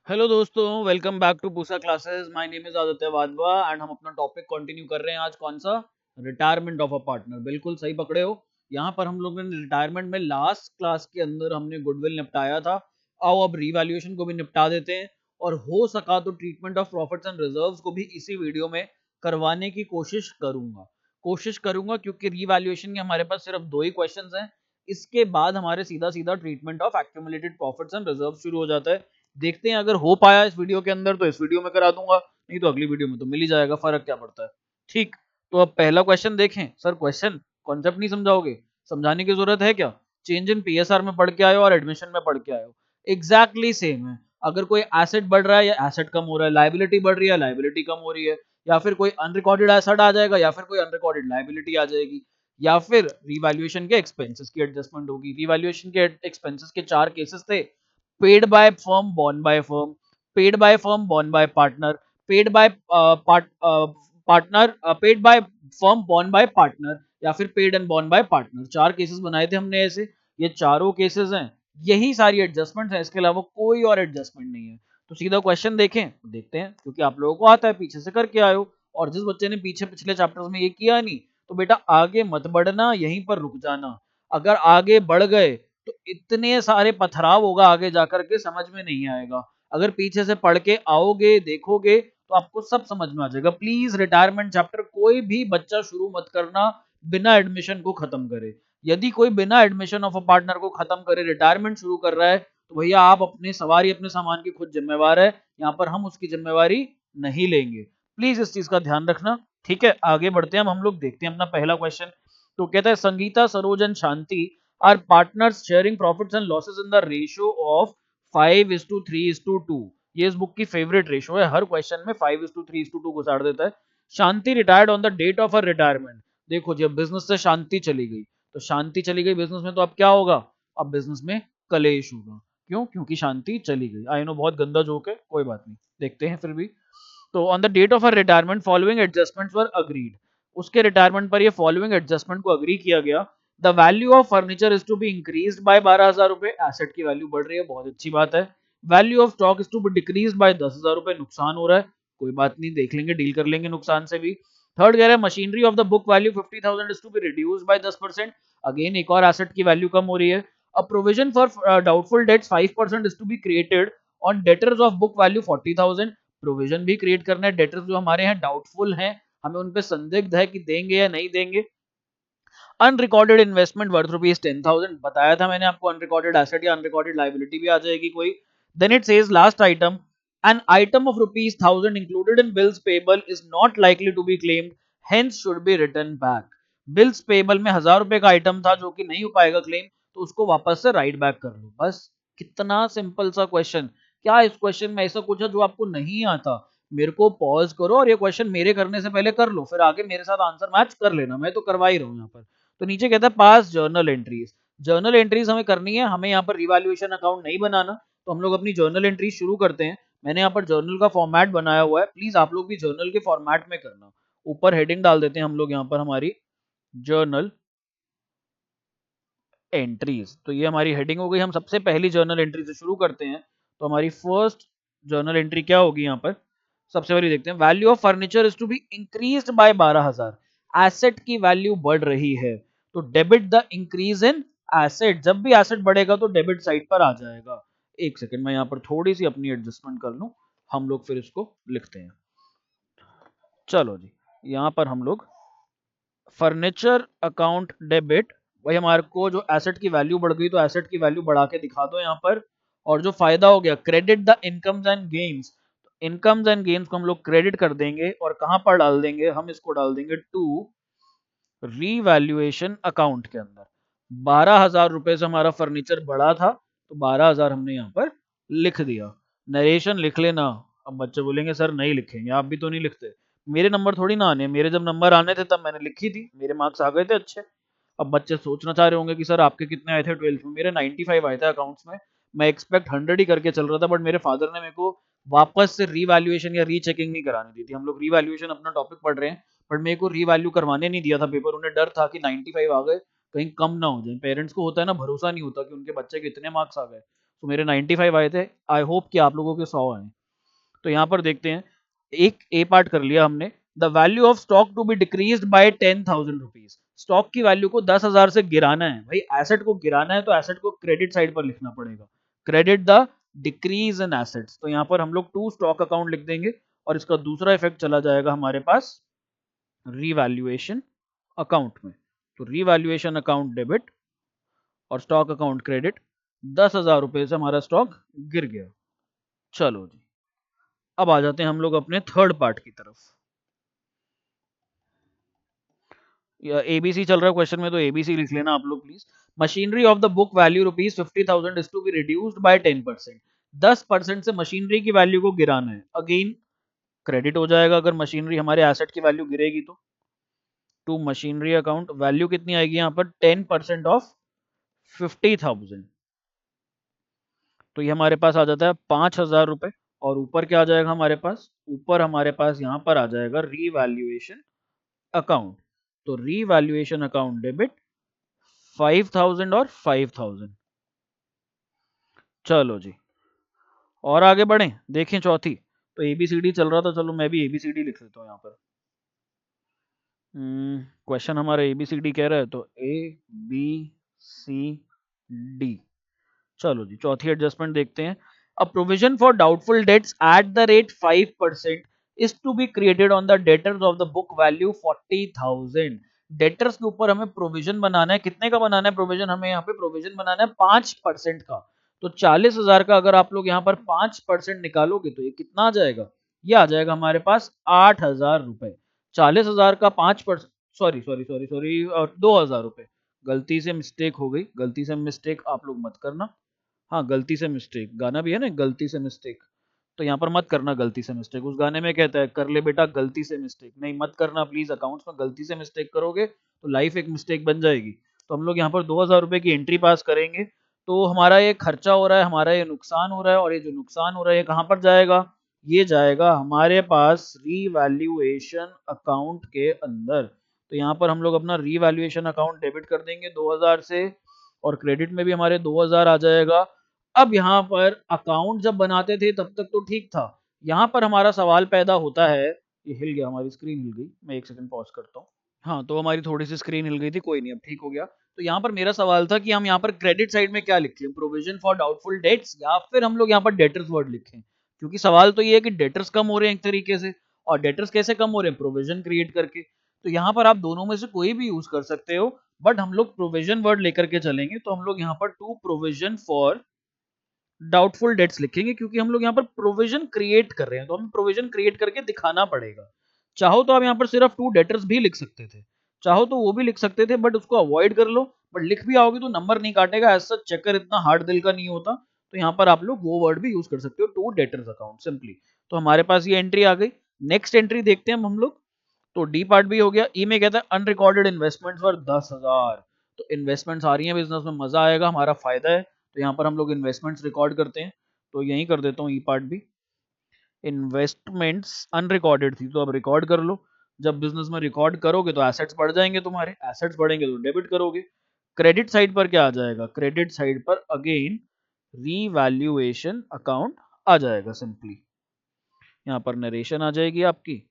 Hello दोस्तों, welcome back to Pusa classes. My name is Aditya Wadhwa and हम अपना टॉपिक कंटिन्यू कर रहे हैं। आज कौन सा? Retirement of a partner. बिल्कुल सही पकड़े हो। यहाँ पर हम लोगों ने रिटायरमेंट में लास्ट क्लास के अंदर हमने गुडविल निपटाया था। आओ अब रीवैल्यूएशन को भी निपटा देते हैं और हो सका तो treatment of profits and reserves को भी इसी वीडियो में करवाने की कोशिश करूंगा क्योंकि रीवैल्यूएशन के हमारे पास सिर्फ दो ही क्वेश्चन हैं। इसके बाद हमारे सीधा सीधा treatment of accumulated profits and reserve शुरू हो जाता है। देखते हैं, अगर हो पाया इस वीडियो के अंदर तो इस वीडियो में करा दूंगा, नहीं तो अगली वीडियो में तो मिल ही जाएगा, फर्क क्या पड़ता है। ठीक, तो अब पहला क्वेश्चन देखें। सर क्वेश्चन कॉन्सेप्ट नहीं समझाओगे? समझाने की जरूरत है क्या? चेंज इन पीएसआर में पढ़ के आए हो और एडमिशन में पढ़ के आए हो, एग्जैक्टली सेम है। अगर कोई एसेट बढ़ रहा है या एसेट कम हो रहा है, लाइबिलिटी बढ़ रही है लाइबिलिटी कम हो रही है, या फिर कोई अनरिकॉर्डेड एसेट आ जाएगा या फिर कोई अनरिकॉर्डेड लाइबिलिटी आ जाएगी, या फिर रिवैल्यूएशन के एक्सपेंसेस की एडजस्टमेंट होगी। रिवैल्यूएशन के एक्सपेंसेस के चार केसेस थे: paid by firm, born by firm, paid by firm, born bye partner, paid by partner, paid by firm, born bye partner, या फिर paid and born bye partner. चार cases बनाए थे हमने ऐसे। ये चारों केसेस हैं, यही सारी एडजस्टमेंट है, इसके अलावा कोई और एडजस्टमेंट नहीं है। तो सीधा क्वेश्चन देखें, देखते हैं, क्योंकि आप लोगों को आता है, पीछे से करके आए हो। और जिस बच्चे ने पीछे पिछले चैप्टर्स में ये किया नहीं, तो बेटा आगे मत बढ़ना, यहीं पर रुक जाना। अगर आगे बढ़ गए तो इतने सारे पथराव होगा आगे जाकर के, समझ में नहीं आएगा। अगर पीछे से पढ़ के आओगे, देखोगे, तो आपको सब समझ में आ जाएगा। प्लीज रिटायरमेंट चैप्टर कोई भी बच्चा शुरू मत करना बिना एडमिशन को खत्म करे। यदि कोई बिना एडमिशन ऑफ अ पार्टनर को खत्म करे रिटायरमेंट शुरू कर रहा है, तो भैया आप अपने सवारी अपने सामान की खुद जिम्मेवार है। यहाँ पर हम उसकी जिम्मेवारी नहीं लेंगे। प्लीज इस चीज का ध्यान रखना। ठीक है, आगे बढ़ते हैं। हम लोग देखते हैं अपना पहला क्वेश्चन। तो कहता है, Sangeeta, Saroj and Shanti are partners sharing profits and losses in the ratio of 5:3:2। ये इस बुक की फेवरेट रेशो है, हर क्वेश्चन में 5:3:2 घुसाड़ देता है। Shanti retired on the date of her retirement. देखो, जब बिजनेस से शांति चली गई, तो शांति चली गई बिजनेस में, तो अब क्या होगा? अब बिजनेस में कलेश होगा। क्यों? क्योंकि शांति चली गई। आई नो बहुत गंदा जोक है, कोई बात नहीं, देखते हैं फिर भी। तो on the date of her retirement following adjustments were agreed. उसके रिटायरमेंट पर ये फॉलोइंग एडजस्टमेंट को अग्री किया गया। The value of furniture is to be increased by 12,000 रुपए। एसेट की वैल्यू बढ़ रही है, बहुत अच्छी बात है। Value of stock is to be decreased by 10,000 रुपए। नुकसान हो रहा है, कोई बात नहीं, देख लेंगे, डील कर लेंगे नुकसान से भी। थर्ड कह रहा है, machinery of the book value 50,000 is to be reduced by 10%। Again एक और एसेट की वैल्यू कम हो रही है। A provision for doubtful debts 5% is to be created on debtors of book value 40,000। Provision भी क्रिएट करना है। डेटर्स जो हमारे यहाँ डाउटफुल हैं, हमें उन पे संदिग्ध है कि देंगे या नहीं देंगे। Unrecorded investment worth ₹10,000। बताया था मैंने आपको, अनरिकॉर्डेड एसेट या अनरिकॉर्डेड लाइबिलिटी भी आ जाएगी कोई। Then it says last item, an item of ₹1,000 included in bills payable is not likely to be claimed, hence should be return back. Bills payable में 1,000 रुपए का आइटम था जो कि नहीं हो पाएगा क्लेम, तो उसको वापस से राइट बैक कर लो। बस, कितना सिंपल सा क्वेश्चन। क्या इस क्वेश्चन में ऐसा कुछ है जो आपको नहीं आता? मेरे को पॉज करो और ये क्वेश्चन मेरे करने से पहले कर लो, फिर आगे मेरे साथ आंसर मैच कर लेना, मैं तो करवा ही रहा हूँ यहाँ पर। तो नीचे कहता है पास जर्नल एंट्रीज। जर्नल एंट्रीज हमें करनी है, हमें यहाँ पर रिवैल्यूएशन अकाउंट नहीं बनाना। तो हम लोग अपनी जर्नल एंट्रीज शुरू करते हैं। मैंने यहाँ पर जर्नल का फॉर्मेट बनाया हुआ है, प्लीज आप लोग भी जर्नल के फॉर्मेट में करना। ऊपर हेडिंग डाल देते हैं हम लोग यहाँ पर हमारी जर्नल एंट्रीज। तो ये हमारी हेडिंग हो गई। हम सबसे पहली जर्नल एंट्री से शुरू करते हैं। तो हमारी फर्स्ट जर्नल एंट्री क्या होगी यहाँ पर? सबसे पहले देखते हैं, value of furniture is to be increased by 12,000। Asset की वैल्यू बढ़ रही है, तो debit the increase in asset. जब भी एसेट बढ़ेगा तो डेबिट साइड पर आ जाएगा। एक सेकंड, मैं यहाँ पर थोड़ी सी अपनी एडजस्टमेंट कर लूं, हम लोग फिर इसको लिखते हैं। चलो जी, यहाँ पर हम लोग फर्नीचर अकाउंट डेबिट, वही हमारे को जो एसेट की वैल्यू बढ़ गई तो एसेट की वैल्यू बढ़ा के दिखा दो यहाँ पर। और जो फायदा हो गया, credit the incomes and gains. Incomes and gains को हम लोग क्रेडिट कर देंगे और कहां पर डाल देंगे? हम इसको डाल देंगे टू रीवैल्यूएशन अकाउंट के अंदर। 12,000 रुपए से हमारा फर्नीचर बढ़ा था, तो 12,000 हमने यहाँ पर लिख दिया। नरेशन लिख लेना। अब बच्चे बोलेंगे सर नहीं लिखेंगे, आप भी तो नहीं लिखते। मेरे नंबर थोड़ी ना आने, मेरे जब नंबर आने थे तब मैंने लिखी थी, मेरे मार्क्स आ गए थे अच्छे। अब बच्चे सोचना चाह रहे होंगे कि सर आपके कितने आए थे 12th में? मेरे 95 आए थे अकाउंट्स में। मैं एक्सपेक्ट 100 ही करके चल रहा था, बट मेरे फादर ने मेरे को वापस से रीवैल्यूएशन या रीचेकिंग नहीं करानी दी थी। हम लोग रीवैल्यूएशन अपना टॉपिक पढ़ रहे हैं, बट मेरे को रीवैल्यू करवाने नहीं दिया था पेपर। उन्हें डर था कि 95 आ गए, कहीं कम ना हो जाए। पेरेंट्स को होता है ना, भरोसा नहीं होता कि उनके बच्चे के इतने मार्क्स आ गए। तो मेरे 95 आए थे, आई होप कि आप लोगों के 100 आए। तो यहाँ पर देखते हैं, एक ए पार्ट कर लिया हमने। The value of stock to be decreased by 10,000 rupees. Stock की वैल्यू को 10,000 से गिराना है भाई, एसेट को गिराना है तो एसेट को क्रेडिट साइड पर लिखना पड़ेगा, credit the decrease in assets. तो यहाँ पर हम लोग टू स्टॉक अकाउंट लिख देंगे और इसका दूसरा इफेक्ट चला जाएगा हमारे पास रीवैल्यूएशन अकाउंट में। तो रीवैल्यूएशन अकाउंट डेबिट और स्टॉक अकाउंट क्रेडिट। 10,000 रुपए से हमारा स्टॉक गिर गया। चलो जी, अब आ जाते हैं हम लोग अपने थर्ड पार्ट की तरफ। या एबीसी चल रहा है क्वेश्चन में, तो एबीसी लिख लेना आप लोग please. Machinery of the book value rupees 50,000 is to be reduced by 10%। 10% से मशीनरी की वैल्यू को गिराना है। अगेन क्रेडिट हो जाएगा अगर मशीनरी हमारे एसेट की वैल्यू गिरेगी तो। टू मशीनरी अकाउंट वैल्यू कितनी आएगी यहाँ पर, 10% ऑफ 50,000। तो ये हमारे पास आ जाता है 5,000 रुपए। और ऊपर क्या आ जाएगा हमारे पास, ऊपर हमारे पास यहाँ पर आ जाएगा रीवैल्यूएशन अकाउंट। तो रीवैल्यूएशन अकाउंट डेबिट 5,000 और 5,000। चलो जी, और आगे बढ़े, देखें चौथी। तो एबीसीडी चल रहा था, चलो मैं भी एबीसीडी लिख लेता हूँ यहाँ पर। क्वेश्चन हमारा एबीसीडी कह रहा है, तो ए बी सी डी। चलो जी, चौथी एडजस्टमेंट देखते हैं। A provision for doubtful debts at the rate 5% is to be created on the debtors of the book value 40,000। Debtors के ऊपर हमें प्रोविजन बनाना है। कितने का बनाना है प्रोविजन, हमें यहाँ पे प्रोविजन बनाना है 5% का। तो 40,000 का अगर आप लोग यहाँ पर 5% निकालोगे तो ये कितना आ जाएगा, ये आ जाएगा हमारे पास 8,000 रुपए। 40,000 का 5%, सॉरी सॉरी सॉरी सॉरी, 2,000 रुपए। गलती से मिस्टेक हो गई, गलती से मिस्टेक आप लोग मत करना। हाँ, गलती से मिस्टेक, गाना भी है ना गलती से मिस्टेक, तो यहाँ पर मत करना गलती से मिस्टेक। उस गाने में कहता है कर ले बेटा गलती से मिस्टेक, नहीं मत करना प्लीज। अकाउंट्स में गलती से मिस्टेक करोगे तो लाइफ एक मिस्टेक बन जाएगी। तो हम लोग यहाँ पर 2,000 रुपए की एंट्री पास करेंगे। तो हमारा ये खर्चा हो रहा है, हमारा ये नुकसान हो रहा है, और ये जो नुकसान हो रहा है ये कहाँ पर जाएगा, ये जाएगा हमारे पास रीवैल्यूएशन अकाउंट के अंदर। तो यहाँ पर हम लोग अपना रीवैल्यूएशन अकाउंट डेबिट कर देंगे 2,000 से, और क्रेडिट में भी हमारे 2,000 आ जाएगा। अब यहाँ पर अकाउंट जब बनाते थे तब तक तो ठीक था। यहाँ पर हमारा सवाल पैदा होता है, ये हिल गया, हमारी स्क्रीन हिल गई, मैं एक सेकंड पॉज करता हूँ। हाँ, तो हमारी थोड़ी सी स्क्रीन हिल गई थी, कोई नहीं अब ठीक हो गया। तो यहाँ पर मेरा सवाल था कि हम यहाँ पर क्रेडिट साइड में क्या लिखें, प्रोविजन फॉर डाउटफुल डेट्स या फिर हम लोग यहाँ पर डेटर्स वर्ड लिखें। क्योंकि सवाल तो ये है कि डेटर्स कम हो रहे हैं एक तरीके से, और डेटर्स कैसे कम हो रहे हैं, प्रोविजन क्रिएट करके। तो यहाँ पर आप दोनों में से कोई भी यूज कर सकते हो, बट हम लोग प्रोविजन वर्ड लेकर के चलेंगे। तो हम लोग यहाँ पर to provision for doubtful debts लिखेंगे, क्योंकि हम लोग यहाँ पर प्रोविजन क्रिएट कर रहे हैं, तो हमें प्रोविजन क्रिएट करके दिखाना पड़ेगा। चाहो तो आप यहाँ पर सिर्फ टू डेटर्स भी लिख सकते थे, चाहो तो वो भी लिख सकते थे, बट उसको अवॉइड कर लो। बट लिख भी आओगे तो नंबर नहीं काटेगा, ऐसा चेकर इतना हार्ड दिल का नहीं होता। तो यहाँ पर आप लोग वो वर्ड भी यूज कर सकते हो, टू डेटर्स अकाउंट सिंपली। तो हमारे पास ये एंट्री आ गई। नेक्स्ट एंट्री देखते हैं हम लोग। तो डी पार्ट भी हो गया। ई में कहता है अनरिकॉर्डेड इन्वेस्टमेंट्स फॉर 10,000। तो इन्वेस्टमेंट्स आ रही हैं बिजनेस में, मजा आएगा, हमारा फायदा है। तो यहाँ पर हम लोग इन्वेस्टमेंट्स रिकॉर्ड करते हैं। तो यहीं कर देता हूँ ई पार्ट भी। इन्वेस्टमेंट्स अनरिकॉर्डेड थी तो अब रिकॉर्ड कर लो। जब बिजनेस में रिकॉर्ड करोगे तो एसेट्स बढ़ जाएंगे, तुम्हारे एसेट्स बढ़ेंगे तो डेबिट करोगे। क्रेडिट साइड पर क्या आ जाएगा, क्रेडिट साइड पर अगेन रीवैल्यूएशन अकाउंट आ जाएगा सिंपली। यहाँ पर नरेशन आ जाएगी आपकी।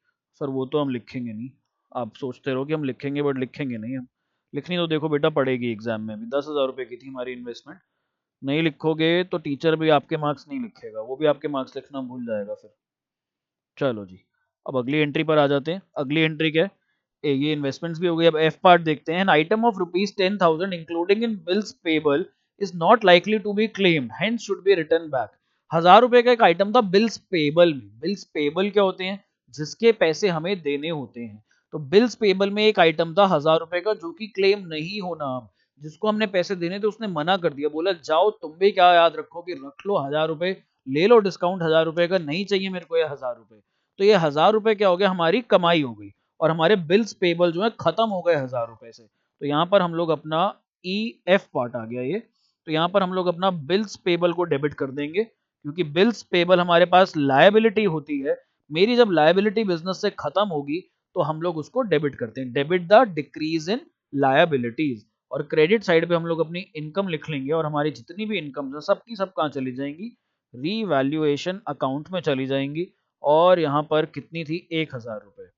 सर वो तो हम लिखेंगे नहीं, आप सोचते रहो कि हम लिखेंगे, बट लिखेंगे नहीं हम। लिखनी तो देखो बेटा पड़ेगी, एग्जाम में भी 10,000 रुपए की थी हमारी इन्वेस्टमेंट। नहीं लिखोगे तो टीचर भी आपके मार्क्स नहीं लिखेगा, वो भी आपके मार्क्स लिखना भूल जाएगा फिर। चलो जी, अब अगली एंट्री पर आ जाते हैं। अगली एंट्री क्या है, ये इन्वेस्टमेंट्स भी हो गई। अब एफ पार्ट देखते हैं। Item of rupees 10,000 including in bills payable is not likely to be claimed, hence should be return back. 1,000 रुपए का एक आइटम था बिल्स पेबल में। बिल्स पेबल क्या होते हैं, जिसके पैसे हमें देने होते हैं। तो बिल्स पेबल में एक आइटम था 1,000 रुपए का, जो कि क्लेम नहीं होना। जिसको हमने पैसे देने थे उसने मना कर दिया, बोला जाओ तुम भी क्या याद रखो कि रख लो 1,000 रुपए, ले लो डिस्काउंट 1,000 रुपए का, नहीं चाहिए मेरे को ये 1,000 रुपए। तो ये 1,000 रुपए क्या हो गया, हमारी कमाई हो गई, और हमारे बिल्स पेबल जो है खत्म हो गए 1,000 रुपए से। तो यहाँ पर हम लोग अपना ई एफ पार्ट आ गया ये। तो यहाँ पर हम लोग अपना बिल्स पेबल को डेबिट कर देंगे, क्योंकि बिल्स पेबल हमारे पास लायबिलिटी होती है। मेरी जब लायबिलिटी बिजनेस से खत्म होगी तो हम लोग उसको डेबिट करते हैं, debit the decrease in liabilities. और क्रेडिट साइड पे हम लोग अपनी इनकम लिख लेंगे और हमारी जितनी भी इनकम है सबकी सब कहाँ चली जाएंगी, रीवैल्यूएशन अकाउंट में चली जाएंगी। और यहाँ पर कितनी थी, 1000 रुपए।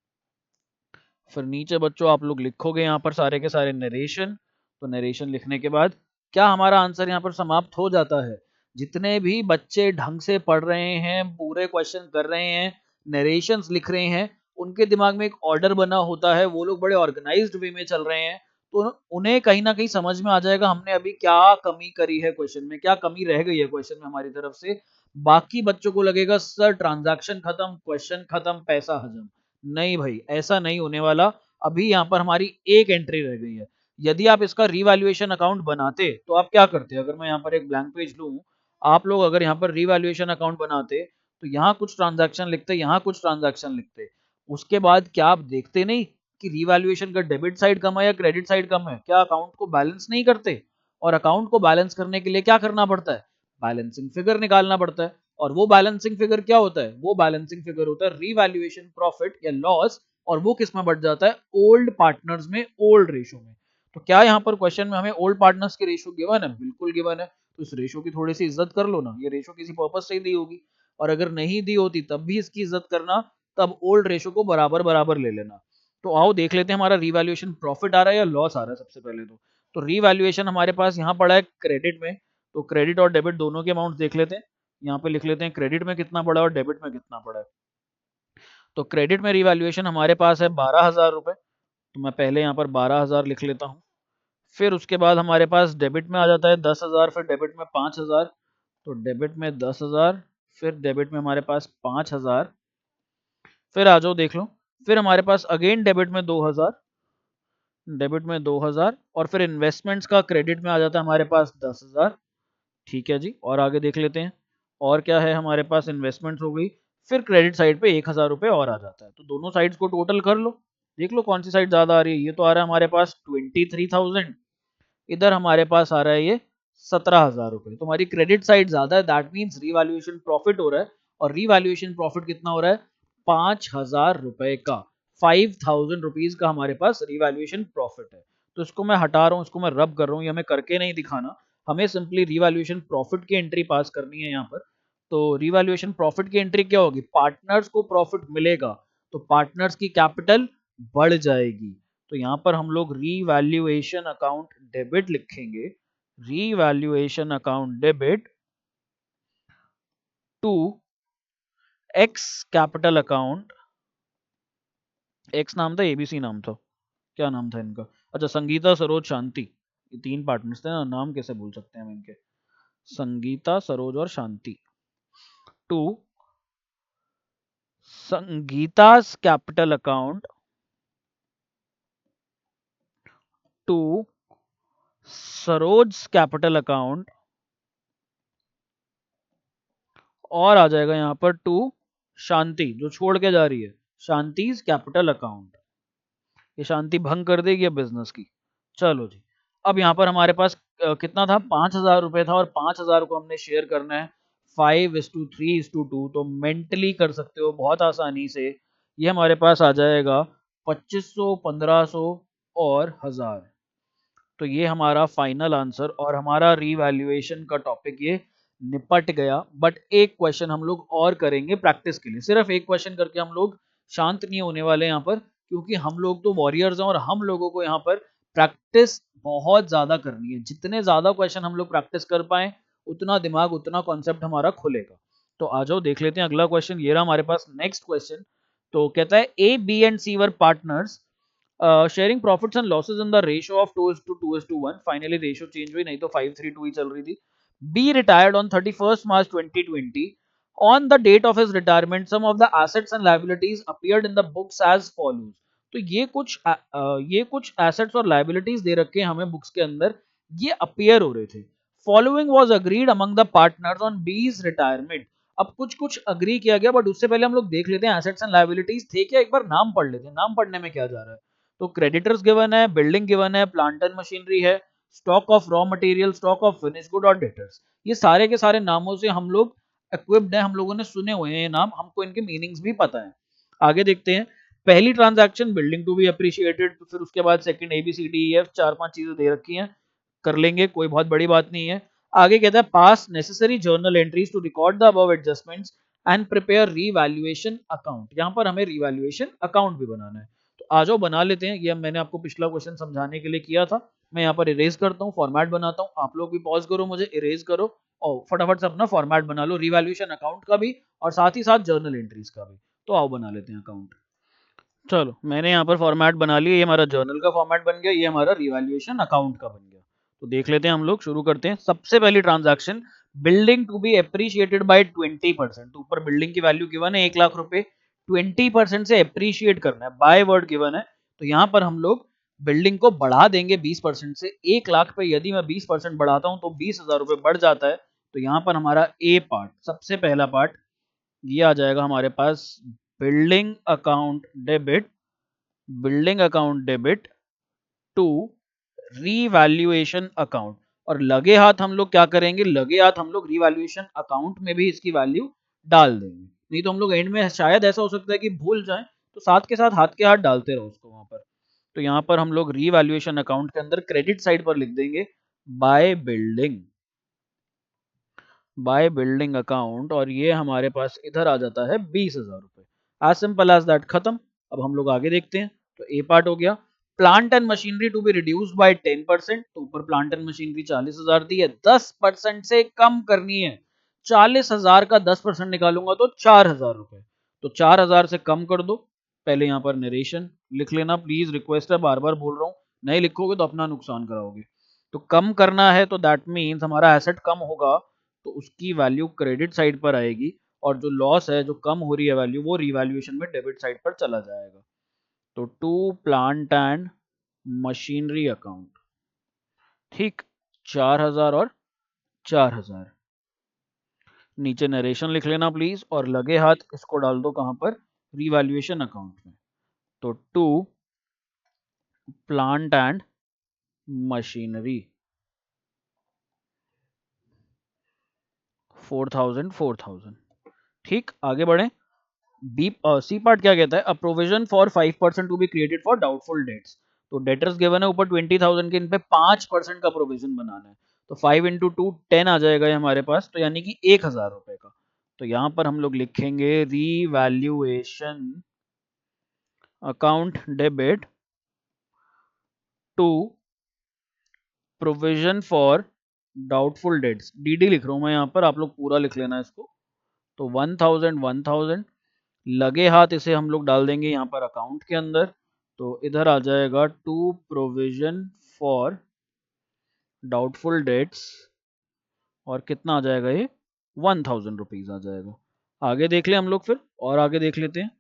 फिर नीचे बच्चों आप लोग लिखोगे यहाँ पर सारे के सारे नरेशन। तो नरेशन लिखने के बाद क्या हमारा आंसर यहाँ पर समाप्त हो जाता है। जितने भी बच्चे ढंग से पढ़ रहे हैं, पूरे क्वेश्चन कर रहे हैं, नरेशंस लिख रहे हैं, उनके दिमाग में एक ऑर्डर बना होता है, वो लोग बड़े ऑर्गेनाइज्ड वे में चल रहे हैं, तो उन्हें कहीं ना कहीं समझ में आ जाएगा हमने अभी क्या कमी करी है क्वेश्चन में, क्या कमी रह गई है क्वेश्चन में हमारी तरफ से। बाकी बच्चों को लगेगा सर ट्रांजैक्शन खत्म, क्वेश्चन खत्म, पैसा हजम। नहीं भाई, ऐसा नहीं होने वाला। अभी यहाँ पर हमारी एक एंट्री रह गई है। यदि आप इसका रीवैल्यूएशन अकाउंट बनाते तो आप क्या करते, अगर मैं यहाँ पर एक ब्लैंक पेज लूं, आप लोग अगर यहाँ पर रीवैल्यूएशन अकाउंट बनाते तो यहाँ कुछ ट्रांजैक्शन लिखते, यहाँ कुछ ट्रांजैक्शन लिखते, उसके बाद क्या आप देखते नहीं कि रीवैल्यूएशन का डेबिट साइड कम है या क्रेडिट साइड कम है, क्या अकाउंट को बैलेंस नहीं करते। और अकाउंट को बैलेंस करने के लिए क्या करना पड़ता है, बैलेंसिंग फिगर निकालना पड़ता है। और वो बैलेंसिंग फिगर क्या होता है, वो बैलेंसिंग फिगर होता है रीवैल्यूएशन प्रॉफिट या लॉस। और वो किस में बढ़ जाता है, ओल्ड पार्टनर्स में, ओल्ड रेशो में। तो क्या यहाँ पर क्वेश्चन में हमें ओल्ड पार्टनर्स की रेशो गिवन है, बिल्कुल गिवन है। तो इस रेशो की थोड़ी सी इज्जत कर लो ना, ये रेशो किसी पर्पस से ही दी होगी, और अगर नहीं दी होती तब भी इसकी इज्जत करना, तब ओल्ड रेशो को बराबर बराबर ले लेना। तो आओ देख लेते हैं हमारा रीवैल्यूएशन प्रॉफिट आ रहा है या लॉस आ रहा है सबसे पहले। तो रीवैल्यूएशन हमारे पास यहाँ पड़ा है क्रेडिट में, तो क्रेडिट और डेबिट दोनों के अमाउंट देख लेते हैं। यहाँ पे लिख लेते हैं क्रेडिट में कितना पड़ा है और डेबिट में कितना पड़ा है। तो क्रेडिट में रिवैल्यूएशन हमारे पास है 12,000 रुपए, तो मैं पहले यहाँ पर 12,000 लिख लेता हूँ। फिर उसके बाद हमारे पास डेबिट में आ जाता है 10,000, फिर डेबिट में 5,000, तो डेबिट में 10,000, फिर डेबिट में हमारे पास 5,000। फिर आ जाओ देख लो, फिर हमारे पास अगेन डेबिट में 2,000, डेबिट में 2,000, और फिर इन्वेस्टमेंट्स का क्रेडिट में आ जाता है हमारे पास 10,000। ठीक है जी, और आगे देख लेते हैं और क्या है हमारे पास, इन्वेस्टमेंट्स हो गई। फिर क्रेडिट साइड पे 1,000 रुपए और आ जाता है। तो दोनों साइड्स को टोटल कर लो, देख लो कौन सी साइड ज्यादा आ रही है। ये तो आ रहा है हमारे पास 23,000, इधर हमारे पास आ रहा है ये 17,000 रुपए। तो हमारी क्रेडिट साइड ज्यादा है, दैट मीन्स रीवैल्यूएशन प्रॉफिट हो रहा है। और रीवैल्यूएशन प्रॉफिट कितना हो रहा है, 5,000 रुपए का, 5,000 रुपीज का हमारे पास रिवैल्यूएशन प्रॉफिट है। तो इसको मैं हटा रहा हूँ, इसको मैं रब कर रहा हूँ, ये हमें करके नहीं दिखाना, हमें सिंपली रिवैल्यूएशन प्रॉफिट की एंट्री पास करनी है यहाँ पर। तो रिवैल्यूएशन प्रॉफिट की एंट्री क्या होगी, पार्टनर्स को प्रॉफिट मिलेगा तो पार्टनर्स की कैपिटल बढ़ जाएगी। तो यहाँ पर हम लोग रीवैल्यूएशन अकाउंट डेबिट लिखेंगे, revaluation account debit to X capital account. X नाम था, एबीसी नाम था, क्या नाम था इनका, अच्छा संगीता सरोज शांति, ये 3 पार्टनर्स थे ना, नाम कैसे भूल सकते हैं हम इनके, संगीता सरोज और Shanti. To Sangeeta's capital account to Saroj capital account, और आ जाएगा यहाँ पर टू शांति, जो छोड़ के जा रही है, शांति's कैपिटल अकाउंट। ये शांति भंग कर देगी अब बिजनेस की। चलो जी, अब यहाँ पर हमारे पास कितना था, 5,000 रुपए था, और 5,000 को हमने शेयर करना है 5:3:2। तो मेंटली कर सकते हो बहुत आसानी से, ये हमारे पास आ जाएगा 2,500, 1,500 और 1,000। तो ये हमारा फाइनल आंसर, और हमारा रीवैल्यूएशन का टॉपिक ये निपट गया। बट एक क्वेश्चन हम लोग और करेंगे प्रैक्टिस के लिए, सिर्फ एक क्वेश्चन करके हम लोग शांत नहीं होने वाले यहाँ पर, क्योंकि हम लोग तो वॉरियर्स हैं और हम लोगों को यहाँ पर प्रैक्टिस बहुत ज्यादा करनी है। जितने ज्यादा क्वेश्चन हम लोग प्रैक्टिस कर पाए, उतना दिमाग, उतना कॉन्सेप्ट हमारा खुलेगा। तो आ जाओ देख लेते हैं अगला क्वेश्चन, ये रहा हमारे पास नेक्स्ट क्वेश्चन। तो कहता है A B and C were partners sharing profits and losses in the ratio of 2:2:1। Finally ratio change हुई, नहीं तो 5:3:2 ही चल रही थी। B retired on 31st March 2020। On the date of his retirement some of the assets and liabilities appeared in the books as follows. तो ये कुछ एसेट्स और लायबिलिटीज दे रखे हैं हमें बुक्स के अंदर, ये अपीयर हो रहे थे। Following was agreed among the partners on बीज रिटायरमेंट। अब कुछ कुछ अग्री किया गया, बट उससे पहले हम लोग देख लेते हैं एसेट्स एंड लायबिलिटीज थे क्या, एक बार नाम पढ़ लेते हैं, नाम पढ़ने में क्या जा रहा है। तो क्रेडिटर्स गिवन है, बिल्डिंग गिवन है, प्लांट एंड मशीनरी है, stock of raw material, stock of finish good और डेटर्स। ये सारे के सारे नामों से हम लोग इक्विप्ड हैं, हम लोगों ने सुने हुए हैं ये नाम, हमको इनके मीनिंग्स भी पता है। आगे देखते हैं, पहली transaction building to be appreciated, फिर उसके बाद सेकंड ABCDEF, 4-5 चीजें दे रखी हैं, कर लेंगे, कोई बहुत बड़ी बात नहीं है। आगे कहता है pass necessary journal entries to record the above adjustments and prepare revaluation account. यहाँ पर हमें रीवैल्यूएशन अकाउंट भी बनाना है, तो आ जाओ बना लेते हैं। ये मैंने आपको पिछला क्वेश्चन समझाने के लिए किया था। मैं यहाँ पर इरेज करता हूँ, फॉर्मेट बनाता हूँ, आप लोग भी पॉज करो, मुझे इरेज करो और फटाफट से अपना फॉर्मेट बना लो, रिवैल्यूएशन अकाउंट का भी और साथ ही साथ जर्नल एंट्रीज का भी। तो आओ बना लेते हैं अकाउंट। चलो मैंने यहाँ पर फॉर्मेट बना लिया, ये हमारा जर्नल का फॉर्मेट बन गया, ये हमारा रिवैल्यूएशन अकाउंट का बन गया। तो देख लेते हैं हम लोग, शुरू करते हैं। सबसे पहली transaction building to be appreciated by 20%। तो ऊपर बिल्डिंग की वैल्यू गिवन है 1 लाख रुपए, 20% से एप्रिशिएट करना है, बाय वर्ड गिवन है। तो यहाँ पर हम लोग बिल्डिंग को बढ़ा देंगे 20% से। 1 लाख पे यदि मैं 20% बढ़ाता हूँ तो 20,000 रुपए बढ़ जाता है। तो यहाँ पर हमारा ए पार्ट, सबसे पहला पार्ट ये आ जाएगा हमारे पास, building account debit, building account debit to revaluation account. और लगे हाथ हम लोग क्या करेंगे, लगे हाथ हम लोग रीवैल्यूएशन अकाउंट में भी इसकी वैल्यू डाल देंगे, नहीं तो हम लोग एंड में शायद ऐसा हो सकता है कि भूल जाएं, तो साथ के साथ हाथ के हाथ डालते रहो उसको वहां पर। तो यहाँ पर हम लोग रीवैल्यूएशन अकाउंट के अंदर क्रेडिट साइड पर लिख देंगे by building, by building account, और ये हमारे पास इधर आ जाता है 20,000 रुपए। एज सिंपल एज दैट, खत्म। अब हम लोग आगे देखते हैं। तो ए पार्ट हो गया। Plant and machinery to be reduced by 10%। तो ऊपर प्लांट एंड मशीनरी 40,000 दी है, 10% से कम करनी है। 40,000 का 10% निकालूंगा तो 4,000 रुपए। तो 4,000 से कम कर दो। पहले यहाँ पर नरेशन लिख लेना प्लीज, रिक्वेस्ट है, बार बार बोल रहा हूँ, नहीं लिखोगे तो अपना नुकसान कराओगे। तो कम करना है तो दैट मीन्स हमारा एसेट कम होगा, तो उसकी वैल्यू क्रेडिट साइड पर आएगी, और जो लॉस है, जो कम हो रही है वैल्यू, वो रिवैल्यूएशन में डेबिट साइड पर चला जाएगा। तो to plant and machinery account, ठीक, 4,000 और 4,000। नीचे नरेशन लिख लेना प्लीज, और लगे हाथ इसको डाल दो कहां पर, रिवैल्यूएशन अकाउंट में। तो टू प्लांट एंड मशीनरी 4,000। ठीक, आगे बढ़े। बी सी पार्ट क्या कहता है, a provision for 5% to be created for doubtful debts. तो डेटर्स गिवन है ऊपर 20,000 के, इन पे 5% का प्रोविजन बनाना है। तो 5 इंटू 2 10 आ जाएगा ये हमारे पास, तो यानी कि 1,000 रुपए का। तो यहाँ पर हम लोग लिखेंगे revaluation account debit to provision for doubtful debts, DD लिख रहा हूँ मैं यहाँ पर, आप लोग पूरा लिख लेना इसको। तो 1,000 लगे हाथ इसे हम लोग डाल देंगे यहाँ पर अकाउंट के अंदर। तो इधर आ जाएगा to provision for doubtful debts, और कितना आ जाएगा ये, 1,000 रुपीज आ जाएगा। आगे देख ले हम लोग फिर, और आगे देख लेते हैं।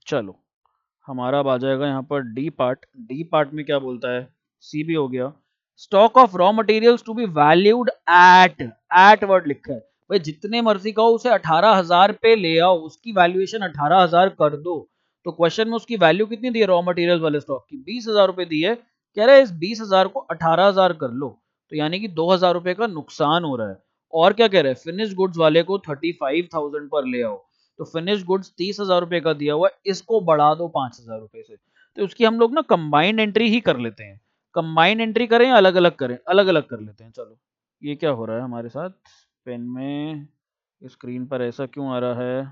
चलो हमारा अब आ जाएगा यहाँ पर डी पार्ट। डी पार्ट में क्या बोलता है, सी भी हो गया। Stock of raw materials to be valued at word लिखा है, भाई जितने मर्जी कहो उसे 18,000 पे ले आओ, उसकी वैल्यूएशन 18,000 कर दो। तो क्वेश्चन में उसकी वैल्यू कितनी दी है रॉ मटेरियल वाले स्टॉक की, 20,000 रुपए दी है। कह रहे हैं इस 20,000 को 18,000 कर लो, तो यानी कि 2,000 रुपए का नुकसान हो रहा है। और क्या कह रहे हैं, फिनिश गुड्स वाले को 35,000 पर ले आओ। तो फिनिश गुड्स 30,000 रुपए का दिया हुआ है, इसको बढ़ा दो 5,000 रुपए से। तो उसकी हम लोग ना कंबाइंड एंट्री ही कर लेते हैं। कंबाइंड एंट्री करें या अलग अलग करें, अलग अलग कर लेते हैं। चलो ये क्या हो रहा है हमारे साथ, पेन में स्क्रीन पर ऐसा क्यों आ रहा है,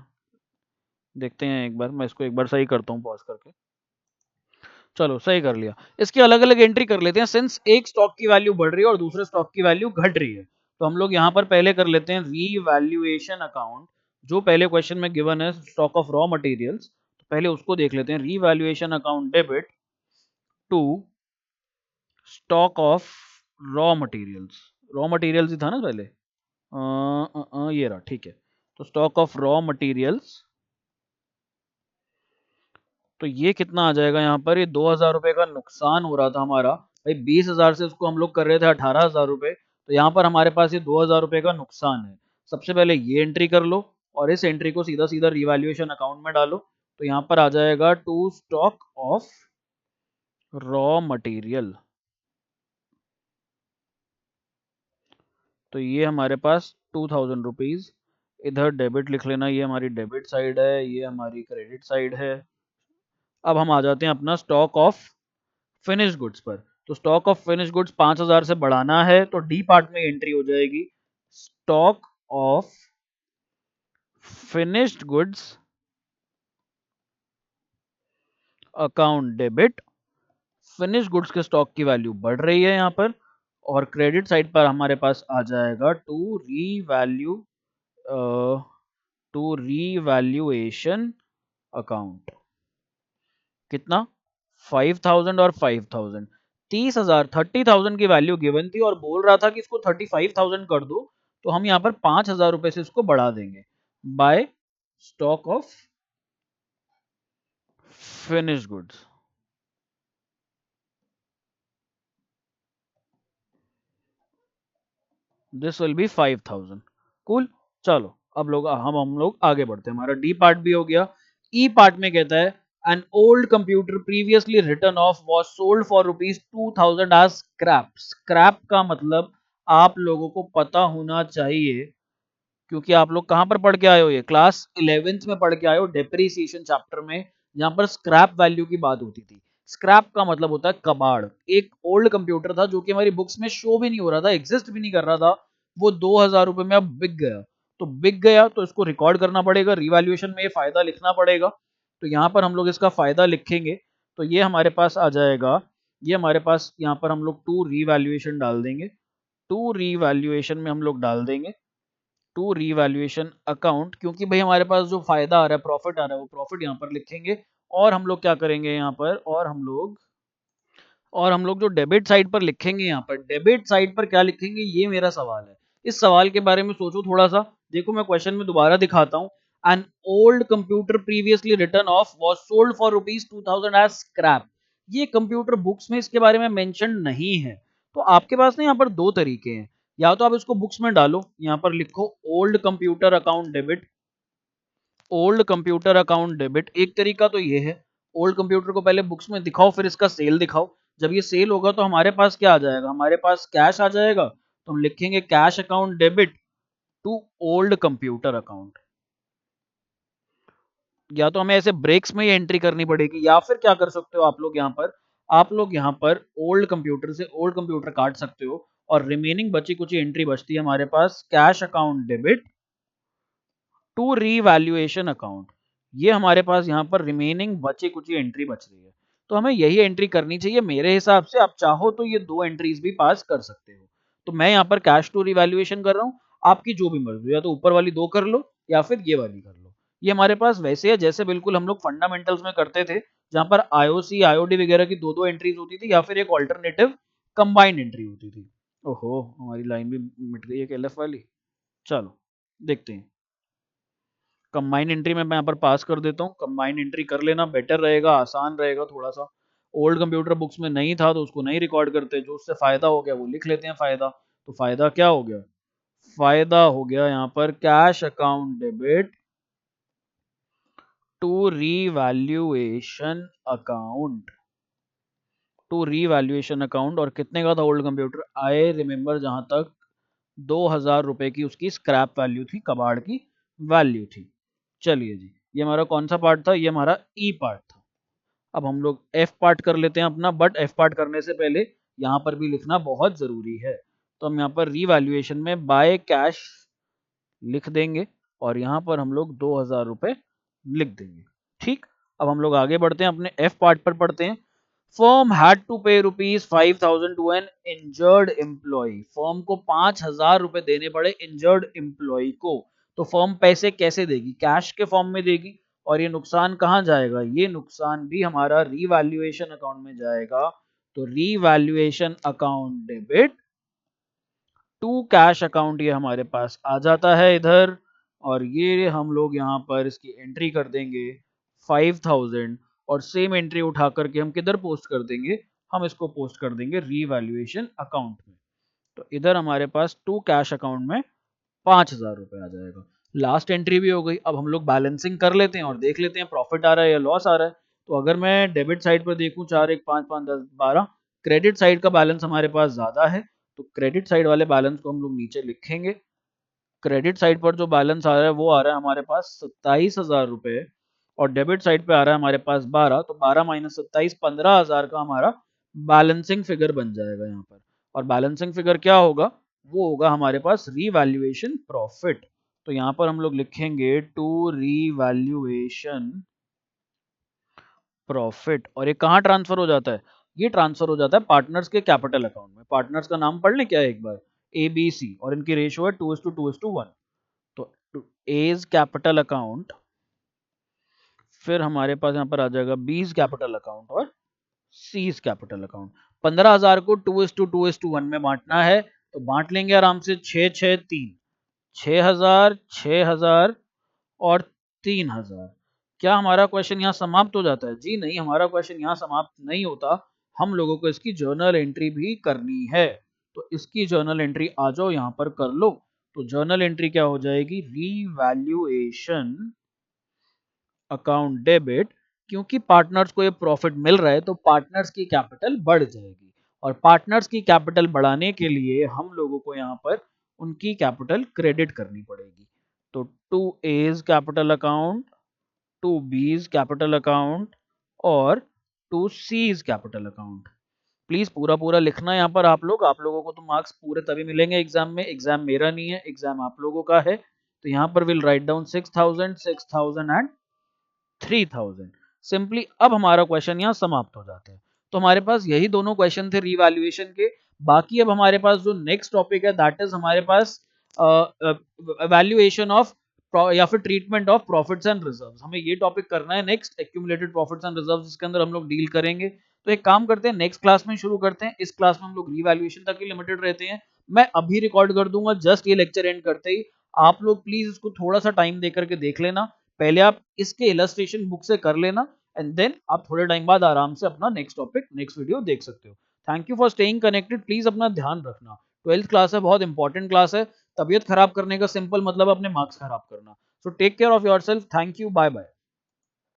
देखते हैं एक बार, मैं इसको एक बार सही करता हूँ पॉज करके। चलो सही कर लिया। इसकी अलग अलग एंट्री कर लेते हैं, सिंस एक स्टॉक की वैल्यू बढ़ रही है और दूसरे स्टॉक की वैल्यू घट रही है। तो हम लोग यहाँ पर पहले कर लेते हैं रीवैल्यूएशन अकाउंट, जो पहले क्वेश्चन में गिवन है स्टॉक ऑफ रॉ मटेरियल्स, तो पहले उसको देख लेते हैं। Revaluation account debit to stock of raw materials, raw materials ही था ना पहले, ये रहा, ठीक है। तो स्टॉक ऑफ रॉ मटेरियल्स, तो ये कितना आ जाएगा यहाँ पर, ये 2,000 रुपए का नुकसान हो रहा था हमारा, भाई 20,000 से उसको हम लोग कर रहे थे 18,000 रुपए, तो यहाँ पर हमारे पास ये 2,000 रुपए का नुकसान है। सबसे पहले ये एंट्री कर लो, और इस एंट्री को सीधा सीधा रिवैल्यूएशन अकाउंट में डालो। तो यहाँ पर आ जाएगा to stock of raw material, तो ये हमारे पास 2,000 रुपीज इधर डेबिट लिख लेना, ये हमारी डेबिट साइड है, ये हमारी क्रेडिट साइड है। अब हम आ जाते हैं अपना स्टॉक ऑफ फिनिश गुड्स पर। तो स्टॉक ऑफ फिनिश गुड्स 5000 से बढ़ाना है तो डी पार्ट में एंट्री हो जाएगी, stock of finished goods account debit. Finish goods के स्टॉक की वैल्यू बढ़ रही है यहाँ पर, और क्रेडिट साइड पर हमारे पास आ जाएगा टू रीवैल्यूएशन अकाउंट। कितना? 5000 और 5000, 30,000, 30,000 की वैल्यू गिवन थी और बोल रहा था कि इसको 35,000 कर दो, तो हम यहाँ पर 5,000 रुपए से इसको बढ़ा देंगे by stock of finish goods. This will be 5000। Cool. चलो अब हम लोग आगे बढ़ते हैं, हमारा डी पार्ट भी हो गया। ई पार्ट में कहता है an old computer previously return off was sold for ₹2000 as scrap. Scrap का मतलब आप लोगों को पता होना चाहिए, क्योंकि आप लोग कहां पर पढ़ के आए हो, ये क्लास 11th में पढ़ के आए हो डेप्रिसिएशन चैप्टर में, जहां पर स्क्रैप वैल्यू की बात होती थी। स्क्रैप का मतलब होता है कबाड़। एक ओल्ड कंप्यूटर था जो कि हमारी बुक्स में शो भी नहीं हो रहा था, एग्जिस्ट भी नहीं कर रहा था, वो 2000 रुपए में अब बिक गया। तो बिक गया तो इसको रिकॉर्ड करना पड़ेगा, रिवैल्यूएशन में ये फायदा लिखना पड़ेगा। तो यहाँ पर हम लोग इसका फायदा लिखेंगे, तो ये हमारे पास आ जाएगा, ये हमारे पास यहाँ पर हम लोग टू रीवैल्यूएशन डाल देंगे, टू रीवैल्यूएशन में हम लोग डाल देंगे टू रीवैल्यूएशन अकाउंट, क्योंकि भाई हमारे पास जो फायदा आ रहा है, प्रॉफिट आ रहा है, वो प्रॉफिट यहाँ पर लिखेंगे। और हम लोग क्या करेंगे यहाँ पर, और हम लोग जो डेबिट साइड पर लिखेंगे, यहाँ पर डेबिट साइड पर क्या लिखेंगे, ये मेरा सवाल है। इस सवाल के बारे में सोचो थोड़ा सा। देखो मैं क्वेश्चन में दोबारा दिखाता हूँ। An old computer previously return off was sold for ₹2000 as scrap. ये कंप्यूटर बुक्स में इसके बारे में मेंशन नहीं है। तो आपके पास ना यहाँ पर दो तरीके हैं, या तो आप इसको बुक्स में डालो, यहाँ पर लिखो old computer account debit, old computer account debit. एक तरीका तो ये है, ओल्ड कंप्यूटर को पहले बुक्स में दिखाओ, फिर इसका सेल दिखाओ। जब ये सेल होगा तो हमारे पास क्या आ जाएगा, हमारे पास कैश आ जाएगा, तो हम लिखेंगे cash account debit to old computer account. या तो हमें ऐसे ब्रेक्स में ही एंट्री करनी पड़ेगी, या फिर क्या कर सकते हो आप लोग यहाँ पर ओल्ड कंप्यूटर से ओल्ड कंप्यूटर काट सकते हो, और रिमेनिंग बची कुछ एंट्री बचती है हमारे पास cash account debit to revaluation account. ये हमारे पास यहाँ पर रिमेनिंग बची कुछ एंट्री बच रही है, तो हमें यही एंट्री करनी चाहिए मेरे हिसाब से। आप चाहो तो ये दो एंट्रीज भी पास कर सकते हो। तो मैं यहाँ पर कैश टू रिवैल्यूएशन कर रहा हूँ, आपकी जो भी मर्जी, या तो ऊपर वाली दो कर लो या फिर ये वाली कर लो। ये हमारे पास वैसे है जैसे बिल्कुल हम लोग फंडामेंटल्स में करते थे, जहां पर आईओसी आईओडी वगैरह की दो दो एंट्रीज होती थी, या फिर एक ऑल्टरनेटिव कंबाइंड एंट्री होती थी। ओहो, हमारी लाइन भी मिट गई है एलएफ वाली। चलो देखते हैं। कंबाइन एंट्री में मैं यहाँ पर पास कर देता हूँ, कंबाइन एंट्री कर लेना बेटर रहेगा, आसान रहेगा थोड़ा सा। ओल्ड कंप्यूटर बुक्स में नहीं था तो उसको नहीं रिकॉर्ड करते, जो उससे फायदा हो गया वो लिख लेते हैं फायदा। तो फायदा क्या हो गया, फायदा हो गया यहाँ पर cash account debit to revaluation account, to revaluation account. और कितने का था ओल्ड कंप्यूटर, आई रिमेम्बर जहां तक 2000 रुपए की उसकी स्क्रैप वैल्यू थी, कबाड़ की वैल्यू थी। चलिए जी, ये हमारा कौन सा पार्ट था, ये हमारा ई पार्ट था। अब हम लोग एफ पार्ट कर लेते हैं अपना, बट एफ पार्ट करने से पहले यहाँ पर भी लिखना बहुत जरूरी है। तो हम यहाँ पर रीवैल्यूएशन में बाय कैश लिख देंगे, और यहाँ पर हम लोग 2000 रुपए लिख देंगे। ठीक। अब हम लोग आगे बढ़ते हैं, अपने एफ पार्ट पर पढ़ते हैं। Firm had to pay ₹5000 to an injured employee. Firm को 5000 रुपए देने पड़े इंजर्ड एम्प्लॉय को। तो फर्म पैसे कैसे देगी, कैश के फॉर्म में देगी। और ये नुकसान कहाँ जाएगा, ये नुकसान भी हमारा रीवैल्यूएशन अकाउंट में जाएगा। तो revaluation account debit to cash account ये हमारे पास आ जाता है इधर। और ये हम लोग यहाँ पर इसकी एंट्री कर देंगे 5000, और सेम एंट्री उठा करके हम किधर पोस्ट कर देंगे, हम इसको पोस्ट कर देंगे रीवैल्यूएशन अकाउंट में। तो इधर हमारे पास टू कैश अकाउंट में 5000 रुपए आ जाएगा। लास्ट एंट्री भी हो गई। अब हम लोग बैलेंसिंग कर लेते हैं और देख लेते हैं प्रॉफिट आ रहा है या लॉस आ रहा है। तो अगर मैं डेबिट साइड पर देखूं, 4 1 5 5 10 12, क्रेडिट साइड का बैलेंस हमारे पास ज्यादा है, तो क्रेडिट साइड वाले बैलेंस को हम लोग नीचे लिखेंगे। क्रेडिट साइड पर जो बैलेंस आ रहा है वो आ रहा है हमारे पास 27,000 रुपए और डेबिट साइड पे आ रहा है हमारे पास 12, तो 12 माइनस 27 15,000 का हमारा बैलेंसिंग फिगर बन जाएगा यहाँ पर। और बैलेंसिंग फिगर क्या होगा, वो होगा हमारे पास रीवैल्यूएशन प्रॉफिट। तो यहाँ पर हम लोग लिखेंगे टू रीवैल्यूएशन प्रॉफिट। और ये कहाँ ट्रांसफर हो जाता है, ये ट्रांसफर हो जाता है पार्टनर्स के कैपिटल अकाउंट में। पार्टनर्स का नाम पढ़ लें क्या एक बार, ए बी सी, और इनकी रेशियो है 2:2:1। तो एज कैपिटल अकाउंट, फिर हमारे पास यहाँ पर आ जाएगा बीज कैपिटल अकाउंट और सीज कैपिटल अकाउंट। 15,000 को 2:2:1 में बांटना है, तो बांट लेंगे आराम से 6-6-3, 6,000 6,000 और 3,000। क्या हमारा क्वेश्चन यहाँ समाप्त हो जाता है? जी नहीं, हमारा क्वेश्चन यहाँ समाप्त नहीं होता, हम लोगों को इसकी जर्नल एंट्री भी करनी है। तो इसकी जर्नल एंट्री आ जाओ यहाँ पर कर लो। तो जर्नल एंट्री क्या हो जाएगी, रीवैल्यूएशन अकाउंट डेबिट, क्योंकि पार्टनर्स को ये प्रॉफिट मिल रहा है तो पार्टनर्स की कैपिटल बढ़ जाएगी, और पार्टनर्स की कैपिटल बढ़ाने के लिए हम लोगों को यहाँ पर उनकी कैपिटल क्रेडिट करनी पड़ेगी। तो to A's capital account, to B's capital account और to C's capital account. Please पूरा पूरा लिखना यहाँ पर आप लोग, आप लोगों को तो मार्क्स पूरे तभी मिलेंगे एग्जाम में, एग्जाम मेरा नहीं है, एग्जाम आप लोगों का है। तो यहाँ पर will write down 6,000 6,000 and 3,000 simply. अब हमारा क्वेश्चन यहाँ समाप्त हो जाता है। तो हमारे पास यही दोनों क्वेश्चन थे रीवैल्यूएशन के। बाकी अब हमारे पास जो नेक्स्ट टॉपिक है दैट इज हमारे पास वैल्यूएशन ऑफ या फिर treatment of profits and reserves. हमें ये टॉपिक करना है next, accumulated profits and reserves, जिसके अंदर हम लोग डील करेंगे। तो एक काम करते हैं, नेक्स्ट क्लास में शुरू करते हैं। इस क्लास में हम लोग रीवैल्यूएशन तक ही लिमिटेड रहते हैं। मैं अभी रिकॉर्ड कर दूंगा जस्ट ये लेक्चर एंड करते ही। आप लोग प्लीज इसको थोड़ा सा टाइम दे करके देख लेना। पहले आप इसके इलस्ट्रेशन बुक से कर लेना एंड देन आप थोड़े टाइम बाद आराम से अपना नेक्स्ट टॉपिक नेक्स्ट वीडियो देख सकते हो। Thank you for staying connected. Please अपना ध्यान रखना, 12th क्लास है, बहुत इंपॉर्टेंट क्लास है। तबीयत खराब करने का सिंपल मतलब अपने मार्क्स खराब करना। So take care of yourself. Thank you, bye bye.